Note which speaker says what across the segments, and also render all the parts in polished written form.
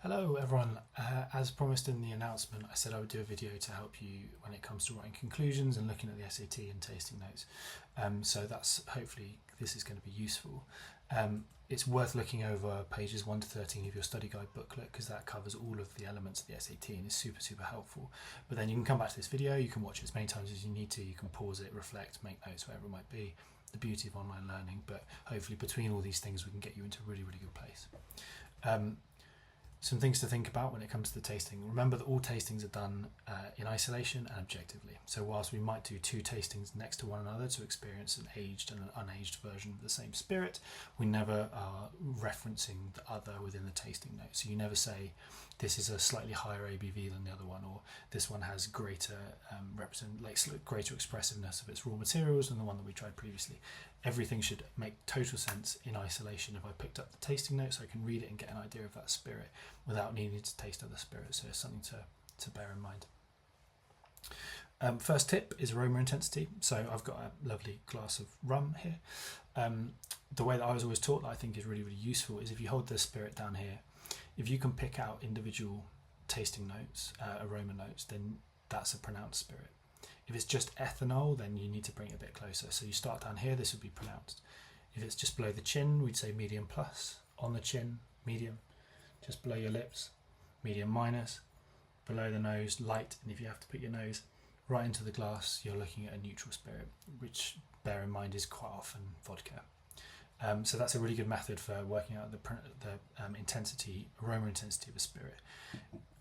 Speaker 1: Hello everyone, as promised in the announcement I said I would do a video to help you when it comes to writing conclusions and looking at the SAT and tasting notes. So that's hopefully this is going to be useful. It's worth looking over pages 1 to 13 of your study guide booklet because that covers all of the elements of the SAT and is super helpful. But then you can come back to this video, you can watch it as many times as you need to, you can pause it, reflect, make notes, whatever it might be. The beauty of online learning, but hopefully between all these things we can get you into a really good place. Some things to think about when it comes to the tasting. Remember that all tastings are done in isolation and objectively. So whilst we might do two tastings next to one another to experience an aged and an unaged version of the same spirit, we never are referencing the other within the tasting note. So you never say this is a slightly higher ABV than the other one, or this one has greater greater expressiveness of its raw materials than the one that we tried previously. Everything should make total sense in isolation. If I picked up the tasting notes, I can read it and get an idea of that spirit without needing to taste other spirits. So it's something to bear in mind. First tip is aroma intensity. So I've got a lovely glass of rum here. The way that I was always taught that I think is really useful is if you hold the spirit down here, if you can pick out individual tasting notes, aroma notes, then that's a pronounced spirit. If it's just ethanol, then you need to bring it a bit closer. So you start down here, this would be pronounced. If it's just below the chin, we'd say medium plus. On the chin, medium. Just below your lips, medium minus. Below the nose, light. And if you have to put your nose right into the glass, you're looking at a neutral spirit, which, bear in mind, is quite often vodka. So that's a really good method for working out the intensity, aroma intensity of a spirit.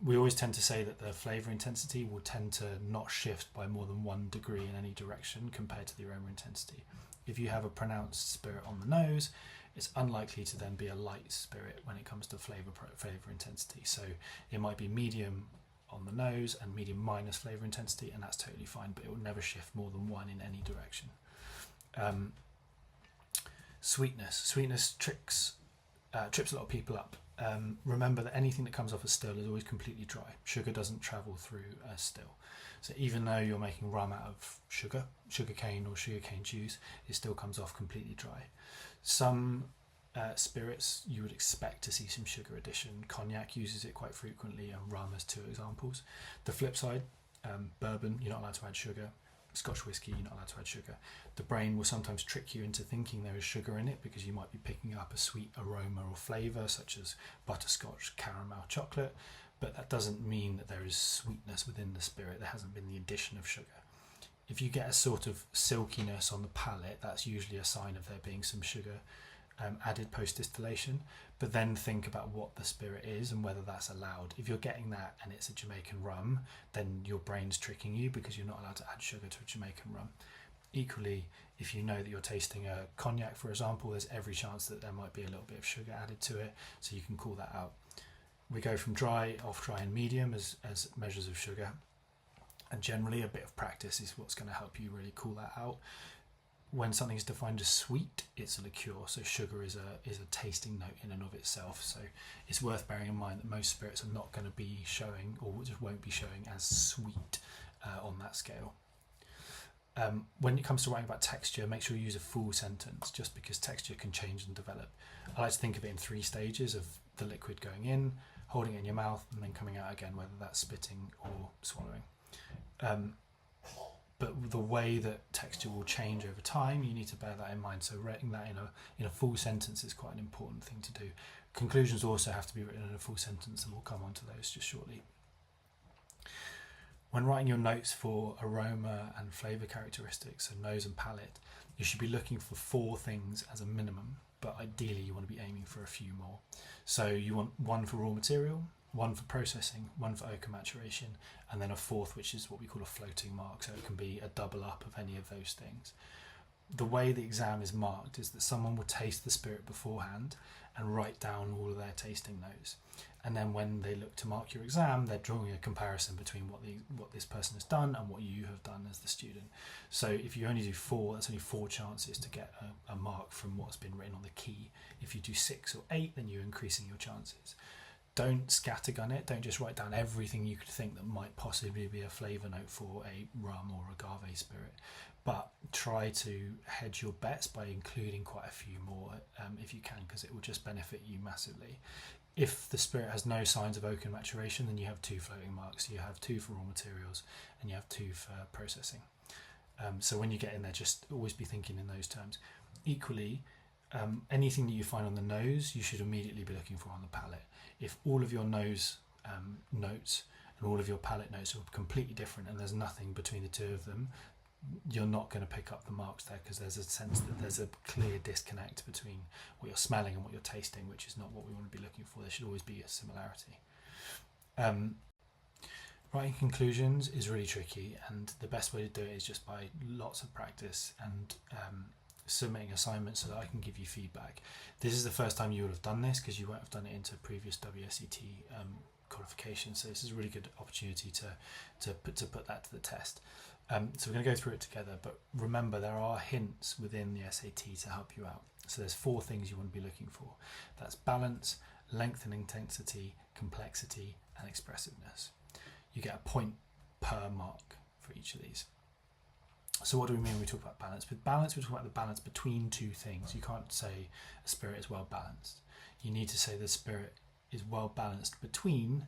Speaker 1: We always tend to say that the flavour intensity will tend to not shift by more than 1 degree in any direction compared to the aroma intensity. If you have a pronounced spirit on the nose, it's unlikely to then be a light spirit when it comes to flavour intensity. So it might be medium on the nose and medium minus flavour intensity, and that's totally fine, but it will never shift more than 1 in any direction. Sweetness trips a lot of people up. Remember that anything that comes off a still is always completely dry. Sugar doesn't travel through a still. So even though you're making rum out of sugarcane or sugarcane juice, it still comes off completely dry. Some spirits you would expect to see some sugar addition. Cognac uses it quite frequently, and rum as 2 examples. The flip side, bourbon, you're not allowed to add sugar. Scotch whiskey, you're not allowed to add sugar. The brain will sometimes trick you into thinking there is sugar in it because you might be picking up a sweet aroma or flavour such as butterscotch, caramel, chocolate, but that doesn't mean that there is sweetness within the spirit. There hasn't been the addition of sugar. If you get a sort of silkiness on the palate, that's usually a sign of there being some sugar added post-distillation, but then think about what the spirit is and whether that's allowed. If you're getting that and it's a Jamaican rum, then your brain's tricking you because you're not allowed to add sugar to a Jamaican rum. Equally, if you know that you're tasting a cognac, for example, there's every chance that there might be a little bit of sugar added to it, so you can call that out. We go from dry, off dry and medium as measures of sugar, and generally a bit of practice is what's going to help you really call that out. When something is defined as sweet, it's a liqueur, so sugar is a tasting note in and of itself. So it's worth bearing in mind that most spirits are not going to be showing, or just won't be showing, as sweet on that scale. When it comes to writing about texture, make sure you use a full sentence, just because texture can change and develop. I like to think of it in 3 stages of the liquid going in, holding it in your mouth, and then coming out again, whether that's spitting or swallowing. But the way that texture will change over time, you need to bear that in mind. So writing that in a full sentence is quite an important thing to do. Conclusions also have to be written in a full sentence, and we'll come on to those just shortly. When writing your notes for aroma and flavour characteristics, so nose and palate, you should be looking for 4 things as a minimum, but ideally you want to be aiming for a few more. So you want 1 for raw material, 1 for processing, 1 for oak maturation, and then a 4th, which is what we call a floating mark, so it can be a double up of any of those things. The way the exam is marked is that someone will taste the spirit beforehand and write down all of their tasting notes, and then when they look to mark your exam, they're drawing a comparison between what this person has done and what you have done as the student. So if you only do 4, that's only 4 chances to get a mark from what's been written on the key. If you do 6 or 8, then you're increasing your chances. Don't scattergun it. Don't just write down everything you could think that might possibly be a flavour note for a rum or agave spirit, but try to hedge your bets by including quite a few more if you can, because it will just benefit you massively. If the spirit has no signs of oaken maturation, then you have 2 floating marks. You have 2 for raw materials, and you have 2 for processing. So when you get in there, just always be thinking in those terms. Equally, anything that you find on the nose, you should immediately be looking for on the palate. If all of your nose notes and all of your palate notes are completely different and there's nothing between the 2 of them, you're not going to pick up the marks there, because there's a sense that there's a clear disconnect between what you're smelling and what you're tasting, which is not what we want to be looking for. There should always be a similarity. Writing conclusions is really tricky, and the best way to do it is just by lots of practice and submitting assignments so that I can give you feedback. This is the first time you will have done this, because you won't have done it into previous WSET qualifications, so this is a really good opportunity to put that to the test. So we're going to go through it together, but remember there are hints within the SAT to help you out. So there's 4 things you want to be looking for. That's balance, length and intensity, complexity, and expressiveness. You get a point per mark for each of these. So what do we mean when we talk about balance? With balance, we talk about the balance between 2 things. You can't say a spirit is well balanced. You need to say the spirit is well balanced between,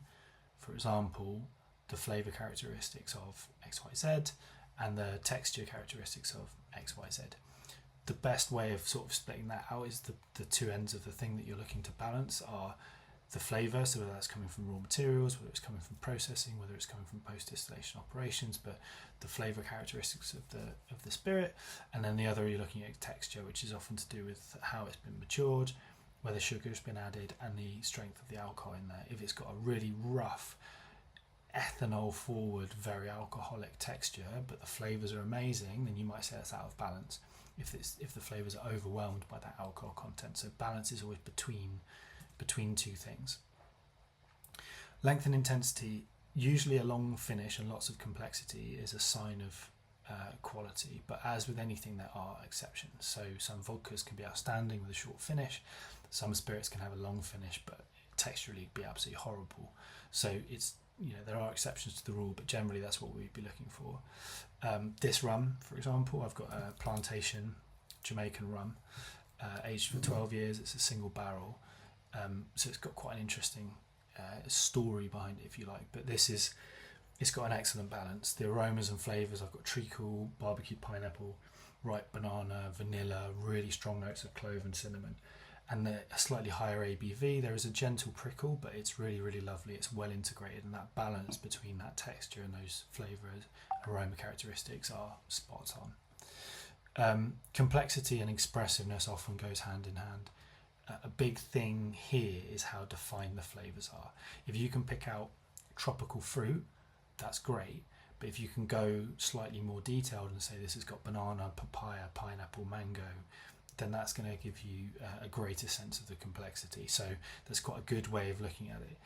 Speaker 1: for example, the flavour characteristics of XYZ and the texture characteristics of XYZ. The best way of sort of splitting that out is the 2 ends of the thing that you're looking to balance are the flavour, so whether that's coming from raw materials, whether it's coming from processing, whether it's coming from post-distillation operations, but the flavour characteristics of the spirit, and then the other you're looking at texture, which is often to do with how it's been matured, whether sugar has been added, and the strength of the alcohol in there. If it's got a really rough, ethanol forward, very alcoholic texture, but the flavours are amazing, then you might say that's out of balance. If the flavours are overwhelmed by that alcohol content. So balance is always between 2 things. Length and intensity, usually a long finish and lots of complexity is a sign of quality, but as with anything there are exceptions. So some vodkas can be outstanding with a short finish, some spirits can have a long finish but texturally be absolutely horrible. So it's, there are exceptions to the rule, but generally that's what we'd be looking for. This rum, for example, I've got a plantation Jamaican rum, aged for 12 years. It's a single barrel, so it's got quite an interesting story behind it, if you like. But it's got an excellent balance. The aromas and flavours, I've got treacle, barbecued pineapple, ripe banana, vanilla, really strong notes of clove and cinnamon, and a slightly higher ABV. There is a gentle prickle, but it's really, really lovely. It's well integrated, and that balance between that texture and those flavours, aroma characteristics are spot on. Complexity and expressiveness often goes hand in hand. A big thing here is how defined the flavours are. If you can pick out tropical fruit, that's great, but if you can go slightly more detailed and say this has got banana, papaya, pineapple, mango, then that's going to give you a greater sense of the complexity. So that's quite a good way of looking at it.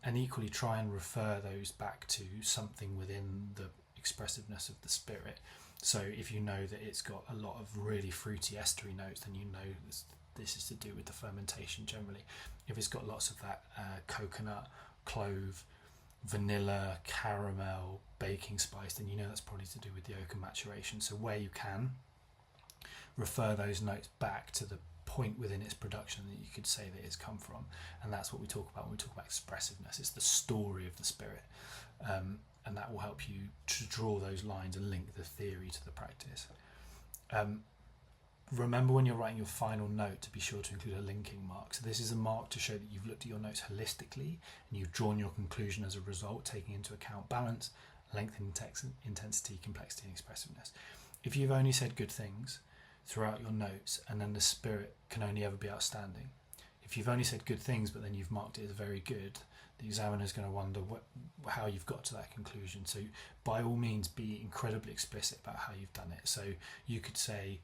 Speaker 1: And equally try and refer those back to something within the expressiveness of the spirit. So if you know that it's got a lot of really fruity estery notes, then you know this is to do with the fermentation generally. If it's got lots of that coconut, clove, vanilla, caramel, baking spice, then you know that's probably to do with the oak and maturation. So where you can, refer those notes back to the point within its production that you could say that it's come from, and that's what we talk about when we talk about expressiveness. It's the story of the spirit, and that will help you to draw those lines and link the theory to the practice. Remember when you're writing your final note to be sure to include a linking mark. So this is a mark to show that you've looked at your notes holistically and you've drawn your conclusion as a result, taking into account balance, length and intensity, complexity and expressiveness. If you've only said good things throughout your notes, and then the spirit can only ever be outstanding. If you've only said good things but then you've marked it as very good, the examiner is going to wonder how you've got to that conclusion. So by all means be incredibly explicit about how you've done it. So you could say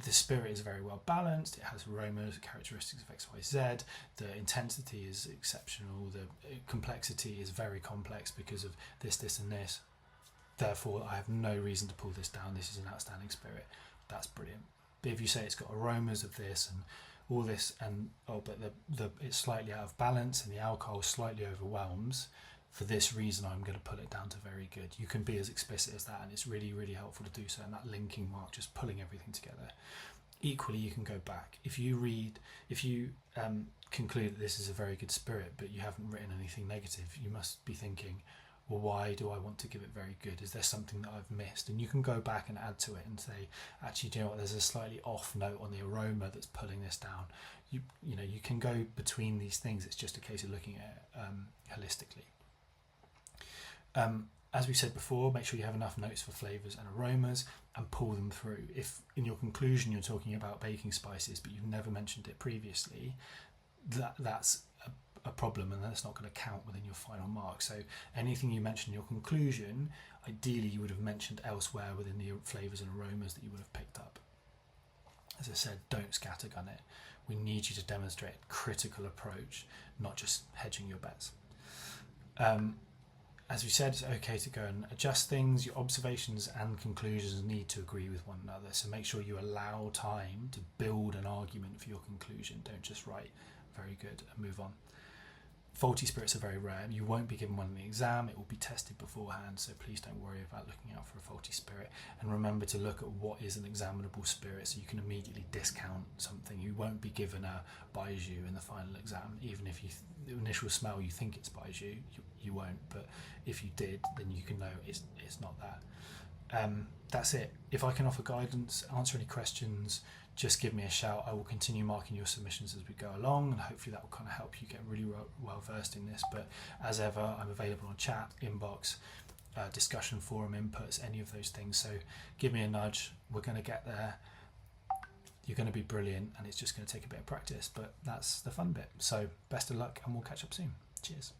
Speaker 1: the spirit is very well balanced, it has aromas, characteristics of XYZ, the intensity is exceptional, the complexity is very complex because of this and this, therefore I have no reason to pull this down, this is an outstanding spirit. That's brilliant. But if you say it's got aromas of this and all this, and but it's slightly out of balance and the alcohol slightly overwhelms, for this reason I'm going to put it down to very good. You can be as explicit as that, and it's really, really helpful to do so, and that linking mark, just pulling everything together. Equally, you can go back. If you conclude that this is a very good spirit, but you haven't written anything negative, you must be thinking, well, why do I want to give it very good? Is there something that I've missed? And you can go back and add to it and say, actually, do you know what? There's a slightly off note on the aroma that's pulling this down. You can go between these things. It's just a case of looking at it holistically. As we said before, make sure you have enough notes for flavours and aromas and pull them through. If in your conclusion you're talking about baking spices but you've never mentioned it previously, that's a problem, and that's not going to count within your final mark. So anything you mention in your conclusion, ideally you would have mentioned elsewhere within the flavours and aromas that you would have picked up. As I said, don't scattergun it. We need you to demonstrate a critical approach, not just hedging your bets. As we said, it's okay to go and adjust things. Your observations and conclusions need to agree with one another. So make sure you allow time to build an argument for your conclusion. Don't just write very good and move on. Faulty spirits are very rare. You won't be given one in the exam. It will be tested beforehand. So please don't worry about looking out for a faulty spirit. And remember to look at what is an examinable spirit so you can immediately discount something. You won't be given a Baijiu in the final exam. Even if the initial smell you think it's Baijiu, you won't. But if you did, then you can know it's not that. That's it. If I can offer guidance, answer any questions, just give me a shout. I will continue marking your submissions as we go along, and hopefully that will kind of help you get really well versed in this. But as ever, I'm available on chat, inbox, discussion forum, inputs, any of those things. So give me a nudge. We're going to get there. You're going to be brilliant, and it's just going to take a bit of practice, but that's the fun bit. So best of luck, and we'll catch up soon. Cheers.